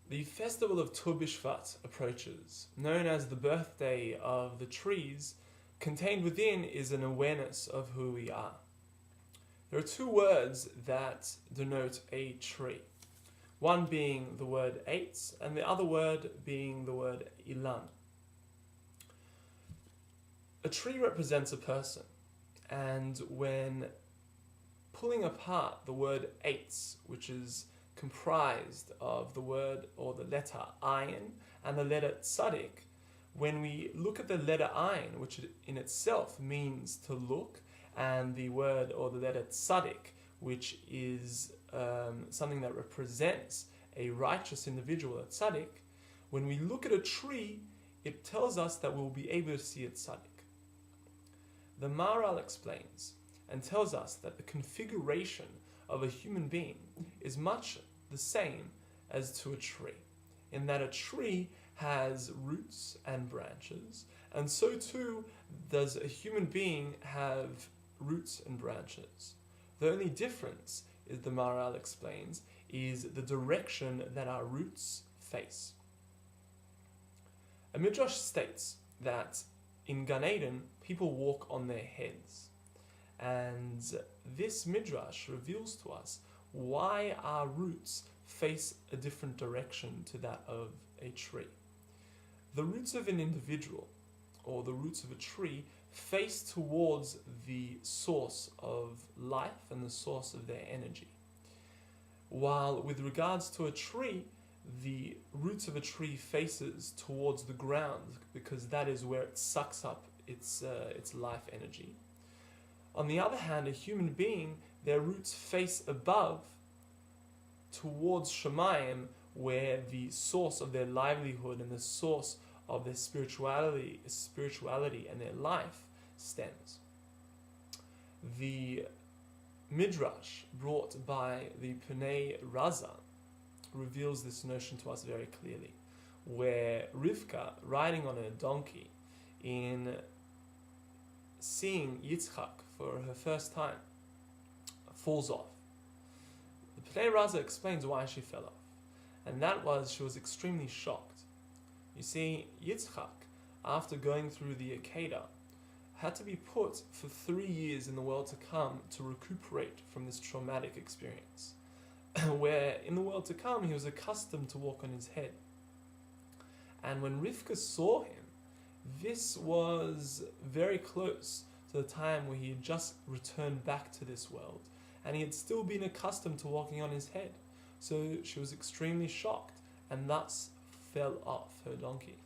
The festival of Tubishvat approaches, known as the birthday of the trees. Contained within is an awareness of who we are. There are two words that denote a tree, one being the word eitz and the other word being the word ilan. A tree represents a person, and when pulling apart the word eitz, which is comprised of the word or the letter ayin and the letter tzadik, when we look at the letter ayin, which in itself means to look, and the word or the letter tzadik, which is something that represents a righteous individual, a tzaddik, when we look at a tree, it tells us that we'll be able to see a tzaddik. The Maharal explains and tells us that the configuration of a human being is much the same as to a tree, in that a tree has roots and branches, and so too does a human being have roots and branches. The only difference, as the Maharal explains, is the direction that our roots face. A midrash states that in Gan Eden, people walk on their heads. And this midrash reveals to us why our roots face a different direction to that of a tree. The roots of an individual, or the roots of a tree, face towards the source of life and the source of their energy. While with regards to a tree, the roots of a tree faces towards the ground, because that is where it sucks up its life energy. On the other hand, a human being, their roots face above towards Shemayim, where the source of their livelihood and the source of their spirituality and their life stems. The midrash brought by the Pnei Raza reveals this notion to us very clearly, where Rivka, riding on a donkey, in seeing Yitzchak for her first time, falls off. The Pnei Raza explains why she fell off, and that was she was extremely shocked. You see, Yitzchak, after going through the Akedah, had to be put for 3 years in the world to come to recuperate from this traumatic experience, where in the world to come he was accustomed to walk on his head. And when Rivka saw him, this was very close to the time where he had just returned back to this world, and he had still been accustomed to walking on his head. So she was extremely shocked, and thus fell off her donkey.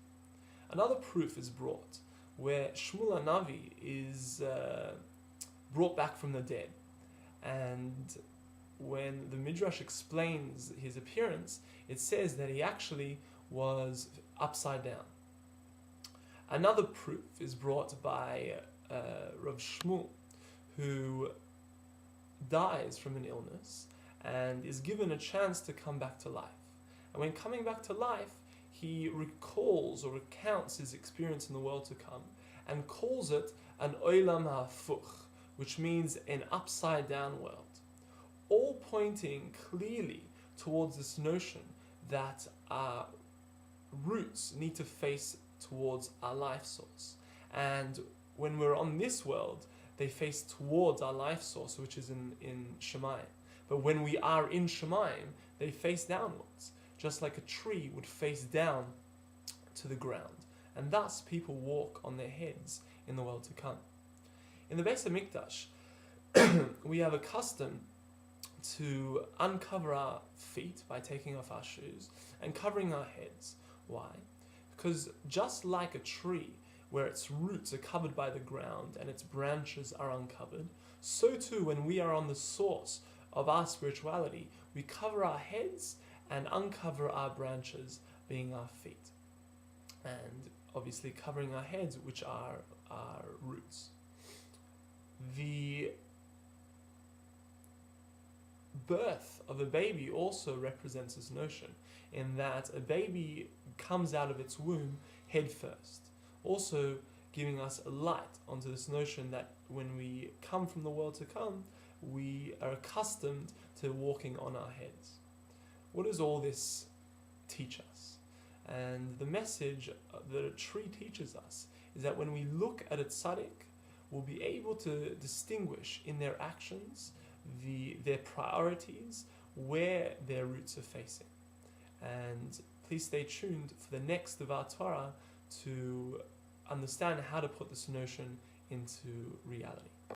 Another proof is brought, where Shmuel Hanavi is brought back from the dead, and when the Midrash explains his appearance, it says that he actually was upside down. Another proof is brought by Rav Shmuel, who dies from an illness and is given a chance to come back to life. And when coming back to life, he recalls or recounts his experience in the world to come and calls it an olam ha'afuch, which means an upside down world, all pointing clearly towards this notion that our roots need to face towards our life source. And when we're on this world, they face towards our life source, which is in Shemayim. But when we are in Shemayim, they face downwards, just like a tree would face down to the ground. And thus people walk on their heads in the world to come. In the Beis HaMikdash, we have a custom to uncover our feet by taking off our shoes and covering our heads. Why? Because just like a tree, where its roots are covered by the ground and its branches are uncovered, so too when we are on the source of our spirituality, we cover our heads and uncover our branches, being our feet. And obviously covering our heads, which are our roots. The birth of a baby also represents this notion, in that a baby comes out of its womb head first, also giving us a light onto this notion that when we come from the world to come, we are accustomed to walking on our heads. What does all this teach us. And the message that a tree teaches us is that when we look at a tzaddik, we'll be able to distinguish in their actions their priorities, where their roots are facing. And please stay tuned for the next Devar Torah to understand how to put this notion into reality.